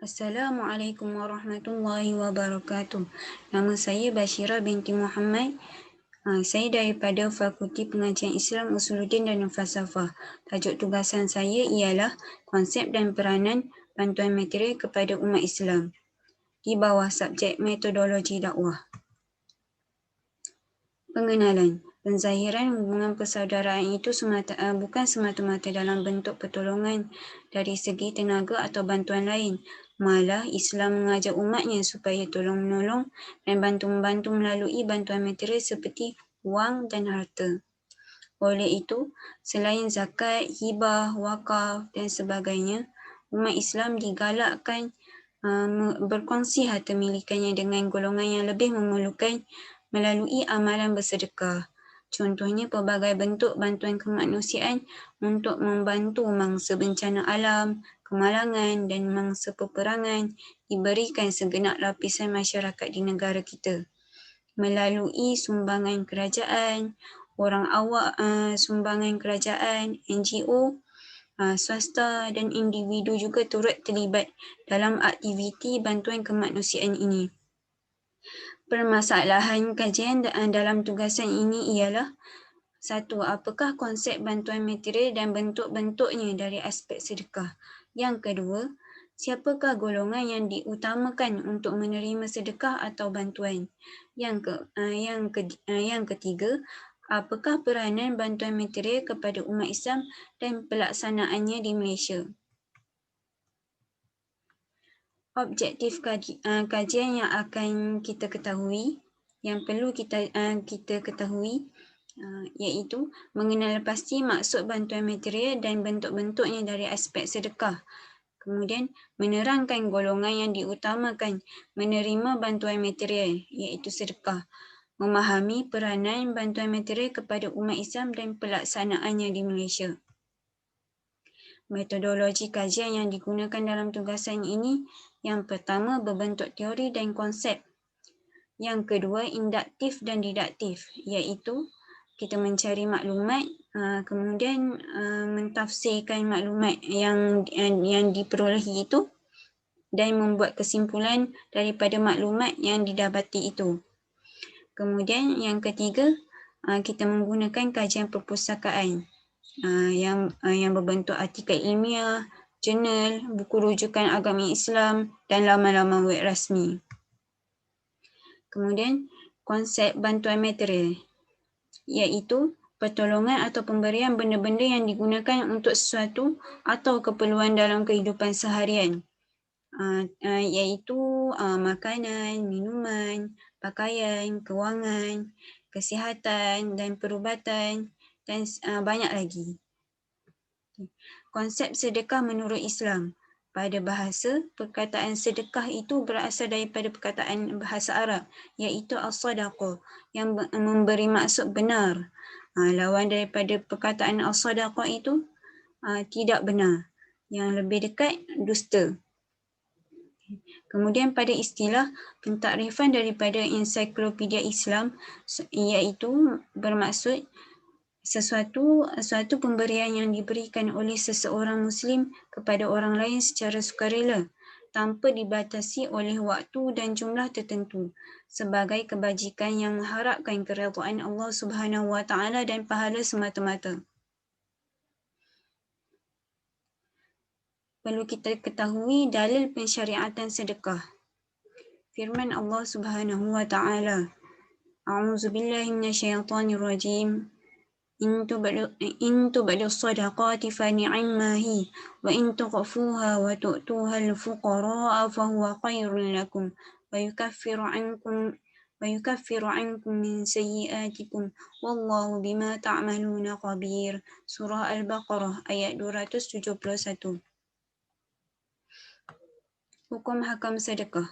Assalamualaikum warahmatullahi wabarakatuh. Nama saya Bashira binti Muhammad. Saya daripada Fakulti Pengajian Islam Usuluddin dan Falsafah. Tajuk tugasan saya ialah konsep dan peranan bantuan material kepada umat Islam di bawah subjek metodologi dakwah. Pengenalan. Penzahiran hubungan persaudaraan itu bukan semata-mata dalam bentuk pertolongan dari segi tenaga atau bantuan lain. Malah Islam mengajak umatnya supaya tolong-menolong dan bantu-membantu melalui bantuan material seperti wang dan harta. Oleh itu, selain zakat, hibah, wakaf dan sebagainya, umat Islam digalakkan berkongsi harta milikannya dengan golongan yang lebih memerlukan melalui amalan bersedekah. Contohnya pelbagai bentuk bantuan kemanusiaan untuk membantu mangsa bencana alam, kemalangan dan mangsa peperangan diberikan segenap lapisan masyarakat di negara kita. Melalui sumbangan kerajaan, sumbangan kerajaan, NGO, swasta dan individu juga turut terlibat dalam aktiviti bantuan kemanusiaan ini. Permasalahan kajian dalam tugasan ini ialah: 1. Apakah konsep bantuan material dan bentuk-bentuknya dari aspek sedekah? Yang kedua, siapakah golongan yang diutamakan untuk menerima sedekah atau bantuan? Yang ketiga, apakah peranan bantuan material kepada umat Islam dan pelaksanaannya di Malaysia? Objektif kajian yang akan kita ketahui, yang perlu kita ketahui iaitu mengenal pasti maksud bantuan material dan bentuk-bentuknya dari aspek sedekah. Kemudian menerangkan golongan yang diutamakan menerima bantuan material iaitu sedekah. Memahami peranan bantuan material kepada umat Islam dan pelaksanaannya di Malaysia. Metodologi kajian yang digunakan dalam tugasan ini: yang pertama, berbentuk teori dan konsep. Yang kedua, induktif dan didaktif, iaitu kita mencari maklumat, kemudian mentafsirkan maklumat yang diperolehi itu dan membuat kesimpulan daripada maklumat yang didapati itu. Kemudian yang ketiga, kita menggunakan kajian perpustakaan yang berbentuk artikel ilmiah, jurnal, buku rujukan agama Islam dan laman-laman web rasmi. Kemudian konsep bantuan material iaitu pertolongan atau pemberian benda-benda yang digunakan untuk sesuatu atau keperluan dalam kehidupan seharian, iaitu makanan, minuman, pakaian, kewangan, kesihatan dan perubatan dan banyak lagi. Konsep sedekah menurut Islam. Pada bahasa, perkataan sedekah itu berasal daripada perkataan bahasa Arab, iaitu as-sadaqah, yang memberi maksud benar. Lawan daripada perkataan as-sadaqah itu tidak benar, yang lebih dekat dusta. Kemudian pada istilah pentakrifan daripada Ensiklopedia Islam, iaitu bermaksud suatu pemberian yang diberikan oleh seseorang Muslim kepada orang lain secara sukarela, tanpa dibatasi oleh waktu dan jumlah tertentu, sebagai kebajikan yang mengharapkan keredaan Allah Subhanahu Wa Taala dan pahala semata-mata. Perlu kita ketahui dalil pensyariatan sedekah. Firman Allah Subhanahu Wa Taala, A'udzubillahi minasyaitonirrajim. إن تبدوا الصدقات فنعما هي وإن تخفوها وتؤتوها الفقراء فهو خير لكم ويكفر عنكم من سيئاتكم والله بما تعملون خبير. Surah Al-Baqarah ayat 271. Hukum hakam sedekah.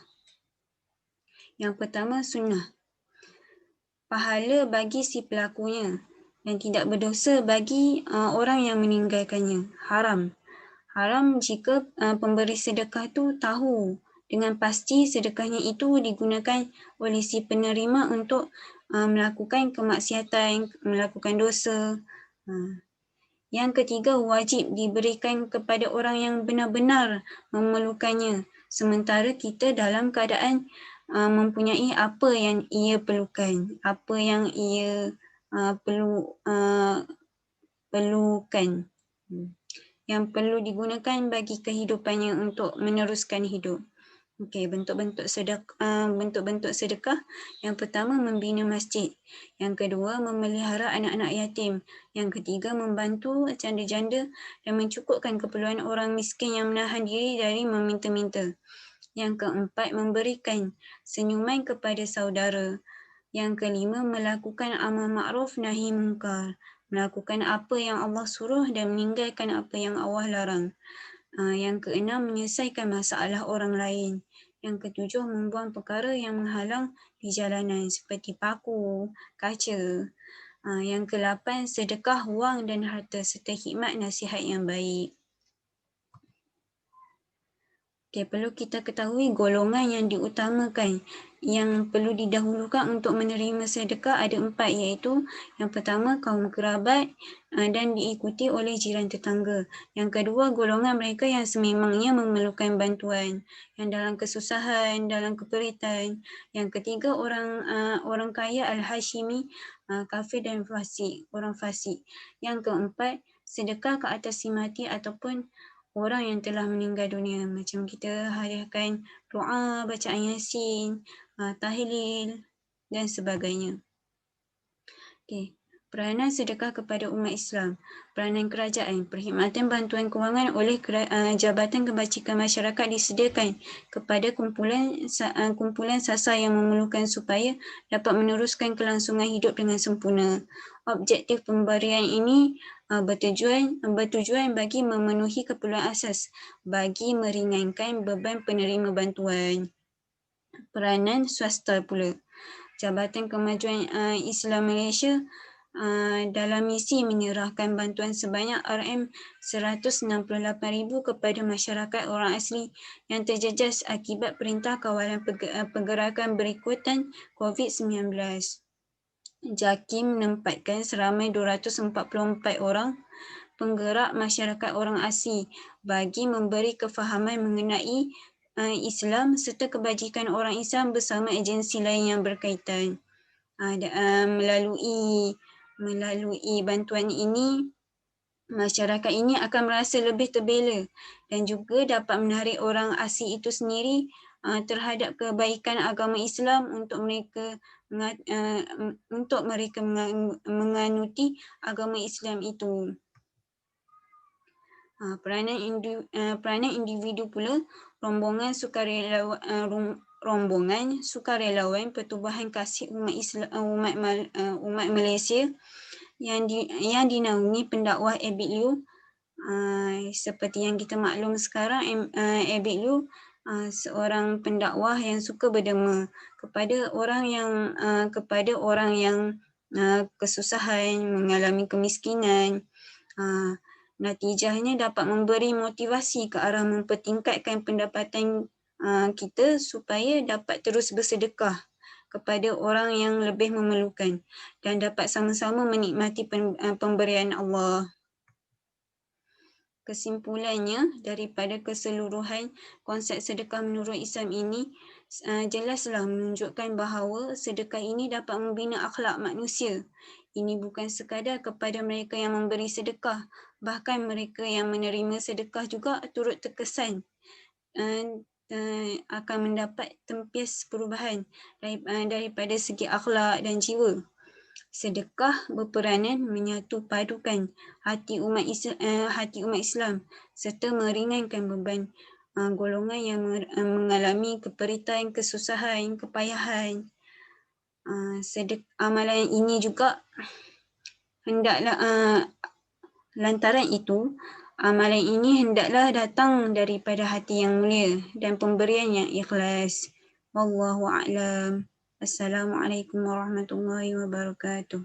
Yang pertama, sunnah. Pahala bagi si pelakunya dan tidak berdosa bagi orang yang meninggalkannya. Haram. Haram jika pemberi sedekah itu tahu dengan pasti sedekahnya itu digunakan oleh si penerima untuk melakukan kemaksiatan, melakukan dosa. Yang ketiga, wajib diberikan kepada orang yang benar-benar memerlukannya sementara kita dalam keadaan mempunyai apa yang ia perlukan, apa yang ia perlukan, yang perlu digunakan bagi kehidupannya untuk meneruskan hidup. Okey, bentuk-bentuk sedekah. Yang pertama, membina masjid. Yang kedua, memelihara anak-anak yatim. Yang ketiga, membantu janda-janda dan mencukupkan keperluan orang miskin yang menahan diri dari meminta-minta. Yang keempat, memberikan senyuman kepada saudara. Yang kelima, melakukan amal makruf nahi munkar. Melakukan apa yang Allah suruh dan meninggalkan apa yang Allah larang. Yang keenam, menyelesaikan masalah orang lain. Yang ketujuh, membuang perkara yang menghalang di jalanan seperti paku, kaca. Yang ke-8, sedekah wang dan harta serta khidmat nasihat yang baik. Okay, perlu kita ketahui golongan yang diutamakan, yang perlu didahulukan untuk menerima sedekah ada 4, iaitu yang pertama kaum kerabat dan diikuti oleh jiran tetangga. Yang kedua, golongan mereka yang sememangnya memerlukan bantuan, yang dalam kesusahan, dalam keperitan. Yang ketiga, orang kaya al-Hashimi, kafir dan fasik, orang fasik. Yang keempat, sedekah ke atas si mati ataupun orang yang telah meninggal dunia, macam kita hadiahkan doa, bacaan Yasin, tahlil dan sebagainya. Okey. Peranan sedekah kepada umat Islam. Peranan kerajaan, perkhidmatan bantuan kewangan oleh Jabatan Kebajikan Masyarakat disediakan kepada kumpulan sasar yang memerlukan supaya dapat meneruskan kelangsungan hidup dengan sempurna. Objektif pemberian ini bertujuan bagi memenuhi keperluan asas bagi meringankan beban penerima bantuan. Peranan swasta pula. Jabatan Kemajuan Islam Malaysia dalam misi menyerahkan bantuan sebanyak RM168,000 kepada masyarakat orang asli yang terjejas akibat Perintah Kawalan Pergerakan Berikutan COVID-19. JAKIM menempatkan seramai 244 orang penggerak masyarakat orang asli bagi memberi kefahaman mengenai Islam serta kebajikan orang Islam bersama agensi lain yang berkaitan. Melalui bantuan ini, masyarakat ini akan merasa lebih terbela dan juga dapat menarik orang asli itu sendiri terhadap kebaikan agama Islam untuk mereka menganuti agama Islam itu. Peranan individu pula, rombongan sukarelawan Pertubuhan Kasih Umat Malaysia yang dinaungi pendakwah Abid Liu. Seperti yang kita maklum sekarang, Abid Liu seorang pendakwah yang suka berderma kepada orang yang kesusahan, mengalami kemiskinan. Natijahnya dapat memberi motivasi ke arah mempertingkatkan pendapatan kita supaya dapat terus bersedekah kepada orang yang lebih memerlukan dan dapat sama-sama menikmati pemberian Allah. Kesimpulannya, daripada keseluruhan konsep sedekah menurut Islam ini, jelaslah menunjukkan bahawa sedekah ini dapat membina akhlak manusia. Ini bukan sekadar kepada mereka yang memberi sedekah, bahkan mereka yang menerima sedekah juga turut terkesan akan mendapat tempias perubahan daripada segi akhlak dan jiwa. Sedekah berperanan menyatu padukan hati umat Islam serta meringankan beban golongan yang mengalami keperitan, kesusahan, kepayahan. Amalan ini juga lantaran itu, amalan ini hendaklah datang daripada hati yang mulia dan pemberian yang ikhlas. Wallahu a'lam. Assalamualaikum warahmatullahi wabarakatuh.